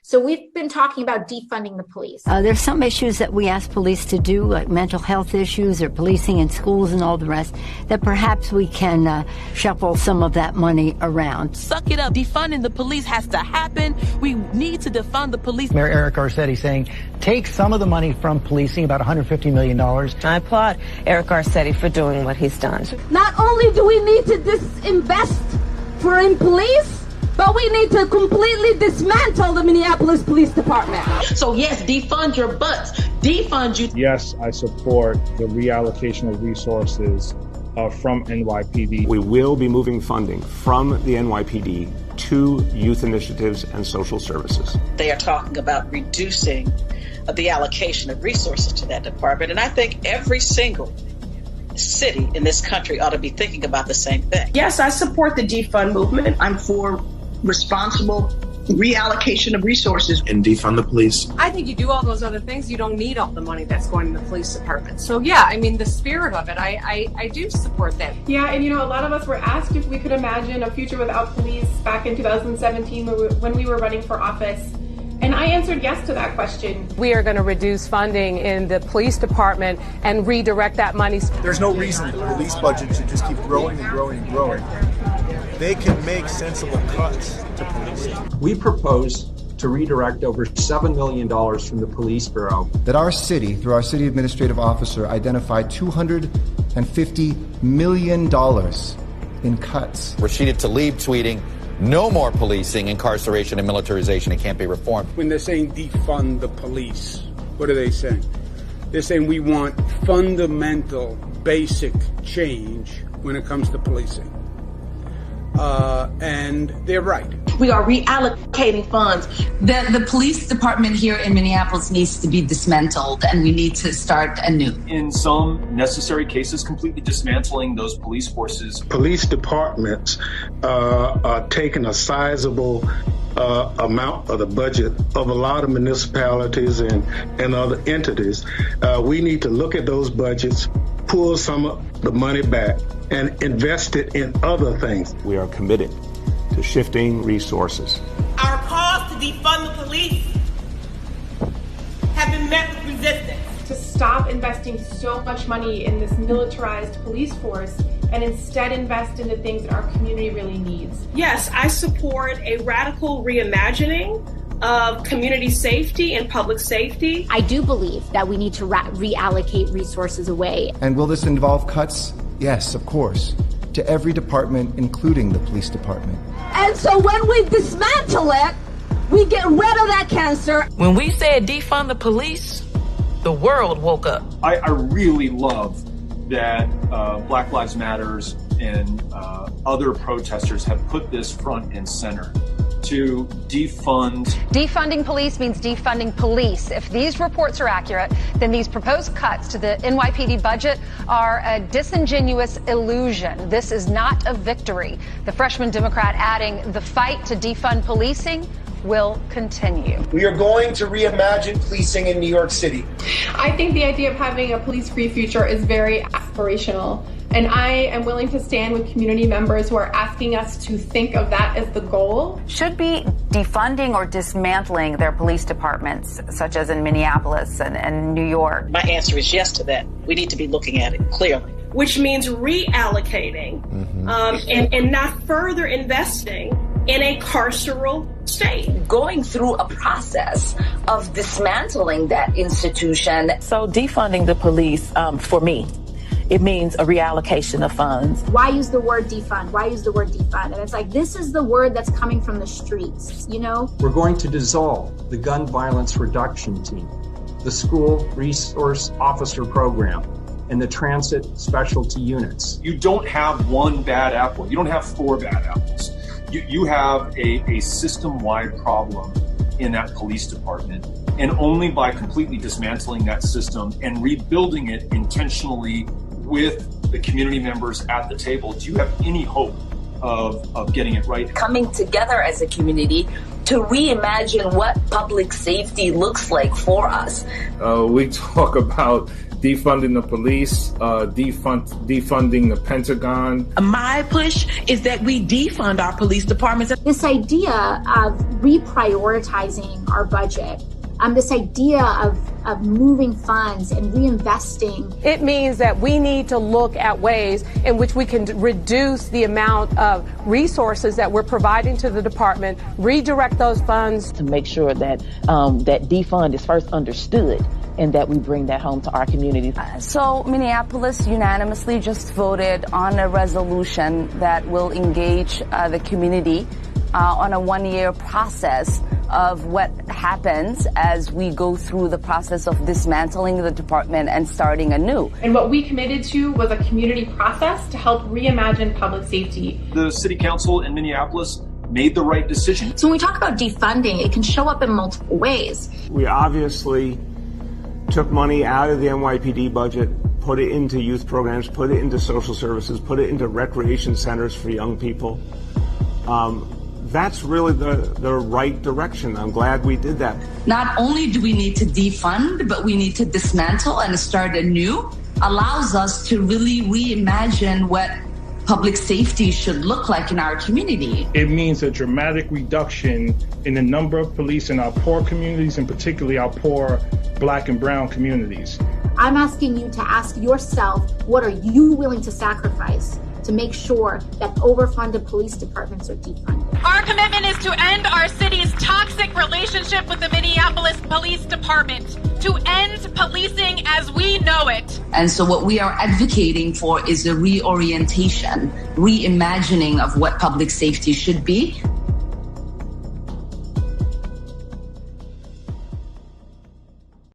So we've been talking about defunding the police. There's some issues that we ask police to do, like mental health issues or policing in schools and all the rest, that perhaps we can shuffle some of that money around. Suck it up. Defunding the police has to happen. We need to defund the police. Mayor Eric Garcetti saying, take some of the money from policing, about $150 million. I applaud Eric Garcetti for doing what he's done. Not only do we need to disinvest in police, but we need to completely dismantle the Minneapolis Police Department. So yes, defund your butts. Defund you. Yes, I support the reallocation of resources from NYPD. We will be moving funding from the NYPD to youth initiatives and social services. They are talking about reducing the allocation of resources to that department. And I think every single city in this country ought to be thinking about the same thing. Yes, I support the defund movement. I'm for responsible reallocation of resources. And defund the police. I think you do all those other things, you don't need all the money that's going in the police department. So yeah, I mean, the spirit of it, I do support that. Yeah, and a lot of us were asked if we could imagine a future without police back in 2017 when we were running for office. And I answered yes to that question. We are going to reduce funding in the police department and redirect that money. There's no reason the police budget should just keep growing and growing and growing. They can make sensible cuts to policing. We propose to redirect over $7 million from the Police Bureau. That our city, through our city administrative officer, identified $250 million in cuts. Rashida Tlaib tweeting, no more policing, incarceration, and militarization. It can't be reformed. When they're saying defund the police, what are they saying? They're saying we want fundamental, basic change when it comes to policing. And they're right. We are reallocating funds. The police department here in Minneapolis needs to be dismantled, and we need to start anew. In some necessary cases, completely dismantling those police forces. Police departments are taking a sizable amount of the budget of a lot of municipalities and other entities. We need to look at those budgets, pull some of the money back, and invest it in other things. We are committed to shifting resources. Our calls to defund the police have been met with resistance. To stop investing so much money in this militarized police force and instead invest in the things that our community really needs. Yes, I support a radical reimagining of community safety and public safety. I do believe that we need to reallocate resources away. And will this involve cuts? Yes, of course, to every department, including the police department. And so when we dismantle it, we get rid of that cancer. When we said defund the police, the world woke up. I really love that Black Lives Matters and other protesters have put this front and center to defund. Defunding police means defunding police. If these reports are accurate, then these proposed cuts to the NYPD budget are a disingenuous illusion. This is not a victory. The freshman Democrat adding, the fight to defund policing will continue. We are going to reimagine policing in New York City. I think the idea of having a police-free future is very aspirational. And I am willing to stand with community members who are asking us to think of that as the goal. Should be defunding or dismantling their police departments, such as in Minneapolis and New York? My answer is yes to that. We need to be looking at it clearly. Which means reallocating and not further investing in a carceral state. Going through a process of dismantling that institution. So defunding the police, for me, it means a reallocation of funds. Why use the word defund? Why use the word defund? And it's like, this is the word that's coming from the streets, you know? We're going to dissolve the gun violence reduction team, the school resource officer program, and the transit specialty units. You don't have one bad apple. You don't have four bad apples. You have a system-wide problem in that police department. And only by completely dismantling that system and rebuilding it intentionally with the community members at the table, do you have any hope of getting it right? Coming together as a community to reimagine what public safety looks like for us. We talk about defunding the police, defunding the Pentagon. My push is that we defund our police departments. This idea of reprioritizing our budget, this idea of moving funds and reinvesting. It means that we need to look at ways in which we can reduce the amount of resources that we're providing to the department, redirect those funds. To make sure that that defund is first understood and that we bring that home to our communities. So Minneapolis unanimously just voted on a resolution that will engage the community on a one-year process of what happens as we go through the process of dismantling the department and starting anew. And what we committed to was a community process to help reimagine public safety. The city council in Minneapolis made the right decision. So when we talk about defunding, it can show up in multiple ways. We obviously took money out of the NYPD budget, put it into youth programs, put it into social services, put it into recreation centers for young people. That's really the right direction. I'm glad we did that. Not only do we need to defund, but we need to dismantle and start anew. Allows us to really reimagine what public safety should look like in our community. It means a dramatic reduction in the number of police in our poor communities, and particularly our poor Black and brown communities. I'm asking you to ask yourself, what are you willing to sacrifice to make sure that overfunded police departments are defunded? Our commitment is to end our city's toxic relationship with the Minneapolis Police Department, to end policing as we know it. And so what we are advocating for is a reorientation, reimagining of what public safety should be,